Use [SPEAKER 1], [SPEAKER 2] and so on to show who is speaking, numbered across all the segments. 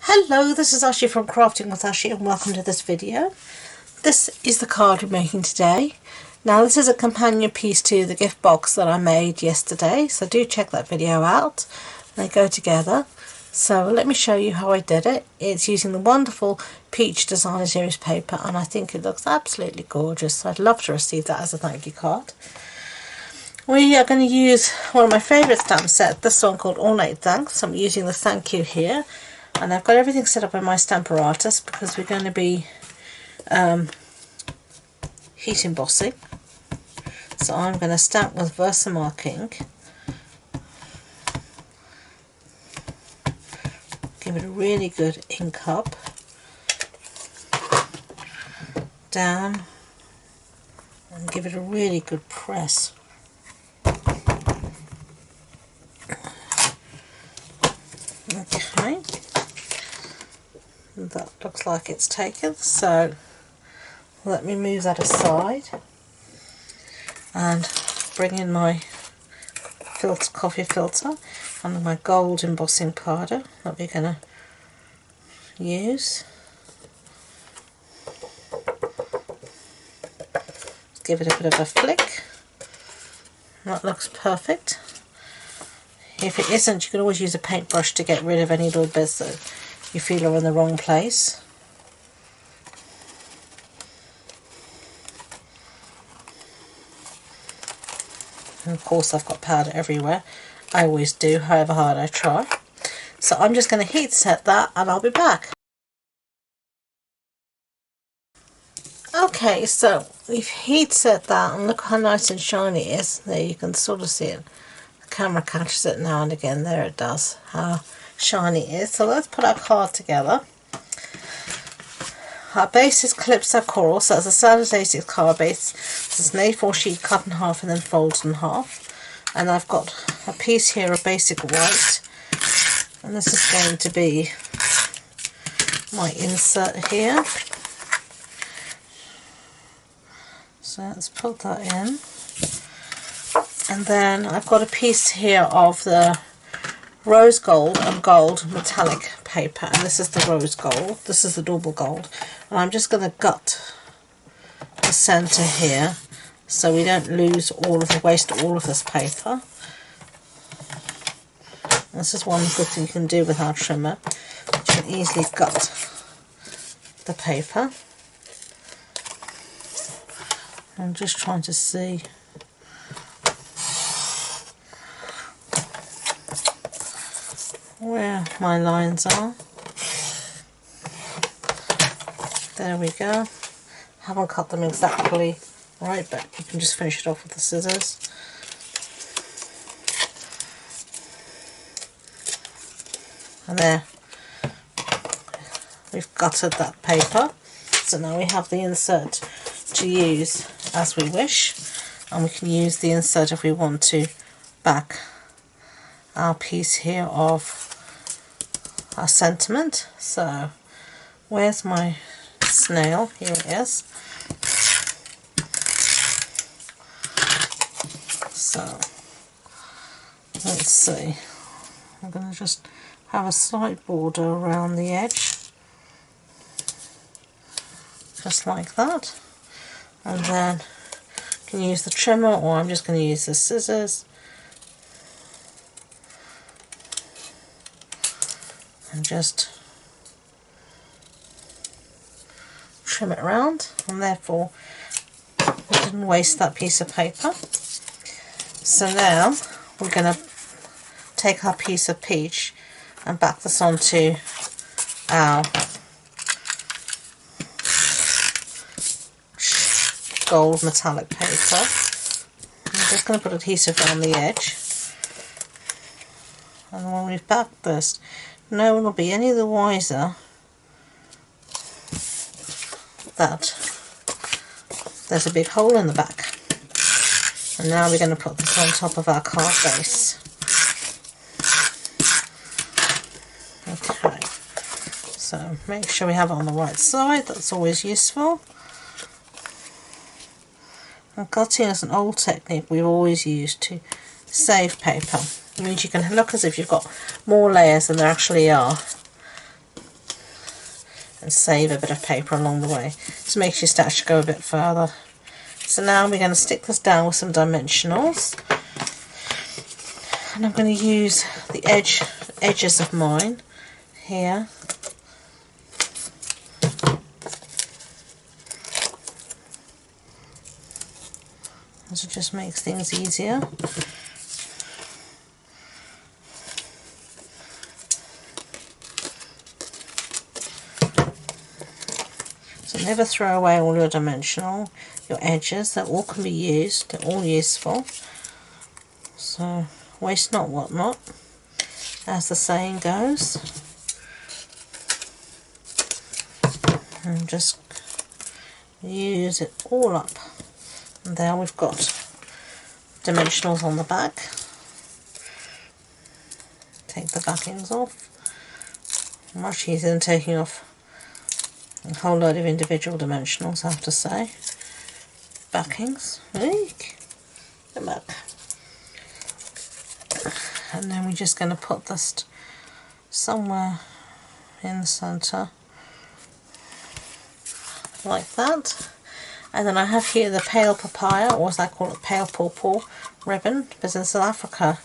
[SPEAKER 1] Hello, this is Ashee from Crafting with Ashee and welcome to this video. This is the card we're making today. Now this is a companion piece to the gift box that I made yesterday, so do check that video out. They go together. So let me show you how I did it. It's using the wonderful Peach Designer Series paper and I think it looks absolutely gorgeous, so I'd love to receive that as a thank you card. We are going to use one of my favourite stamp sets, this one called Ornate Thanks. I'm using the thank you here. And I've got everything set up in my Stamparatus because we're going to be heat embossing. So I'm going to stamp with Versamark ink. Give it a really good ink up. Down. And give it a really good press. Okay. That looks like it's taken, so let me move that aside and bring in my coffee filter and my gold embossing powder that we're going to use. Give it a bit of a flick. That looks perfect. If it isn't, you can always use a paintbrush to get rid of any little bits that you feel are in the wrong place. And of course I've got powder everywhere. I always do, however hard I try. So I'm just going to heat set that and I'll be back. Okay, so we've heat set that and look how nice and shiny it is. There you can sort of see it. The camera catches it now and again. There it does. How shiny it is. So let's put our card together. Our base is Calypso Coral, so it's a standard A6 card base. It's an A4 sheet cut in half and then folded in half. And I've got a piece here of basic white, and this is going to be my insert here. So let's put that in. And then I've got a piece here of the rose gold and gold metallic paper, and this is the rose gold, this is the double gold, and I'm just going to gut the centre here so we don't waste all of this paper. This is one good thing you can do with our trimmer. You can easily gut the paper. I'm just trying to see where my lines are. There we go. Haven't cut them exactly right, but you can just finish it off with the scissors. And there, we've gutted that paper. So now we have the insert to use as we wish, and we can use the insert if we want to back our piece here of our sentiment. So where's my snail? Here it is. So let's see, I'm going to just have a slight border around the edge, just like that, and then you can use the trimmer, or I'm just going to use the scissors and just trim it around, and therefore we didn't waste that piece of paper. So now we're going to take our piece of peach and back this onto our gold metallic paper. I'm just going to put adhesive around the edge, and when we've backed this, no one will be any the wiser that there's a big hole in the back. And now we're going to put this on top of our card base. Okay, so make sure we have it on the right side, that's always useful. And gutting is an old technique we've always used to save paper. It means you can look as if you've got more layers than there actually are. and save a bit of paper along the way. This makes your stash go a bit further. So now we're going to stick this down with some dimensionals, and I'm going to use the edges of mine here. So it just makes things easier. So never throw away all your dimensional, your edges. That all can be used. They're all useful. So waste not, what not, as the saying goes. And just use it all up. And there we've got dimensionals on the back. Take the backings off. Much easier than taking off a whole load of individual dimensionals, I have to say. Backings. Eek. Come back. And then we're just going to put this somewhere in the centre, like that. And then I have here the pale papaya, or as I call it, pale pawpaw ribbon, because in South Africa,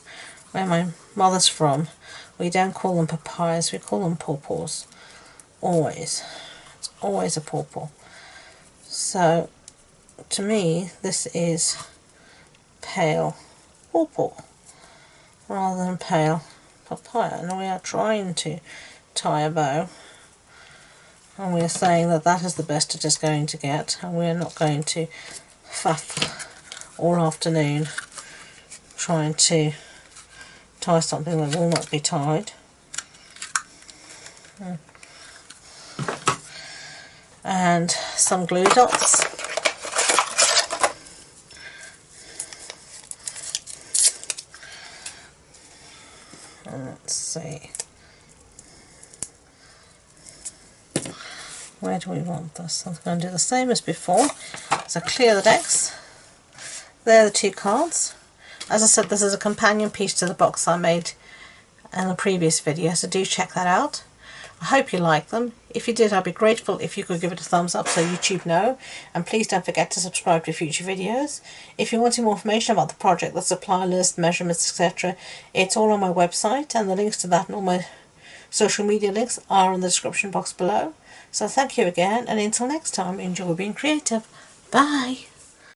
[SPEAKER 1] where my mother's from, we don't call them papayas, we call them pawpaws. Always. It's always a pawpaw. So, to me, this is pale pawpaw, rather than pale papaya. And we are trying to tie a bow. And we're saying that that is the best it is going to get, and we're not going to faff all afternoon trying to tie something that will not be tied. And some glue dots. And let's see. Where do we want this? I'm going to do the same as before. So clear the decks. There are the two cards. As I said, this is a companion piece to the box I made in the previous video, so do check that out. I hope you like them. If you did, I'd be grateful if you could give it a thumbs up so YouTube know. And please don't forget to subscribe to future videos. If you're wanting more information about the project, the supply list, measurements, etc., it's all on my website, and the links to that and all my social media links are in the description box below. So thank you again, and until next time, enjoy being creative. Bye!